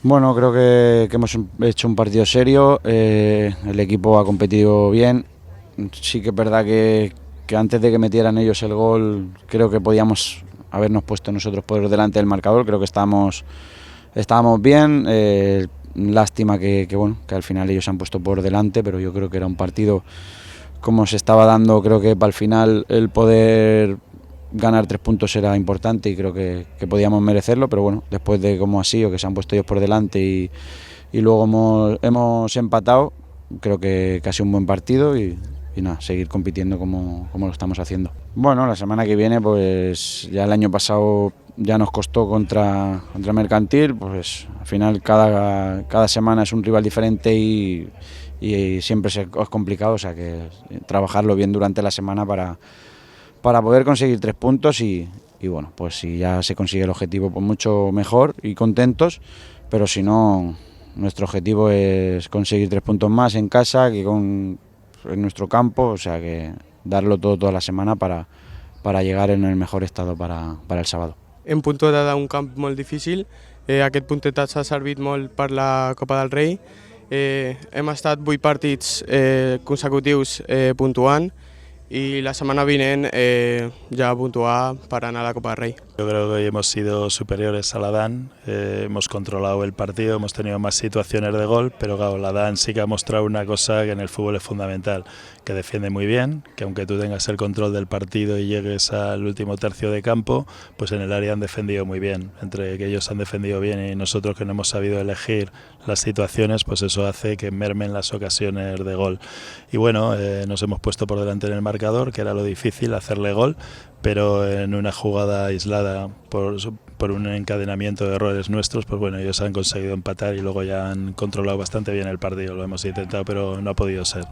Bueno, creo que hemos hecho un partido serio, el equipo ha competido bien, sí que es verdad que antes de que metieran ellos el gol creo que podíamos habernos puesto nosotros por delante del marcador, creo que estábamos bien, lástima bueno, que al final ellos se han puesto por delante, pero yo creo que era un partido como se estaba dando, creo que para el final el poder ganar 3 puntos era importante y creo que podíamos merecerlo, pero bueno, después de cómo ha sido, que se han puesto ellos por delante y luego hemos empatado, creo que ha sido un buen partido y nada, seguir compitiendo como lo estamos haciendo. Bueno, la semana que viene, pues ya el año pasado ya nos costó contra Mercantil, pues al final cada semana es un rival diferente y siempre es complicado, o sea que trabajarlo bien durante la semana para poder conseguir 3 puntos y bueno, pues si ya se consigue el objetivo, pues mucho mejor y contentos, pero si no, nuestro objetivo es conseguir 3 puntos más en casa que en nuestro campo, o sea que darlo todo toda la semana para llegar en el mejor estado para el sábado. Hem puntuat un camp molt difícil, aquest puntet s'ha servit molt per la Copa del Rei, hem estat 8 partits consecutius puntuant y la semana vinent ya puntuar para anar a la Copa del Rei. Yo creo que hoy hemos sido superiores a la Dan, hemos controlado el partido, hemos tenido más situaciones de gol, pero claro, la Dan sí que ha mostrado una cosa que en el fútbol es fundamental, que defiende muy bien, que aunque tú tengas el control del partido y llegues al último tercio de campo, pues en el área han defendido muy bien. Entre que ellos han defendido bien y nosotros que no hemos sabido elegir las situaciones, pues eso hace que mermen las ocasiones de gol. Y bueno, nos hemos puesto por delante en el marcador, que era lo difícil, hacerle gol, pero en una jugada aislada por un encadenamiento de errores nuestros, pues bueno, ellos han conseguido empatar y luego ya han controlado bastante bien el partido. Lo hemos intentado, pero no ha podido ser.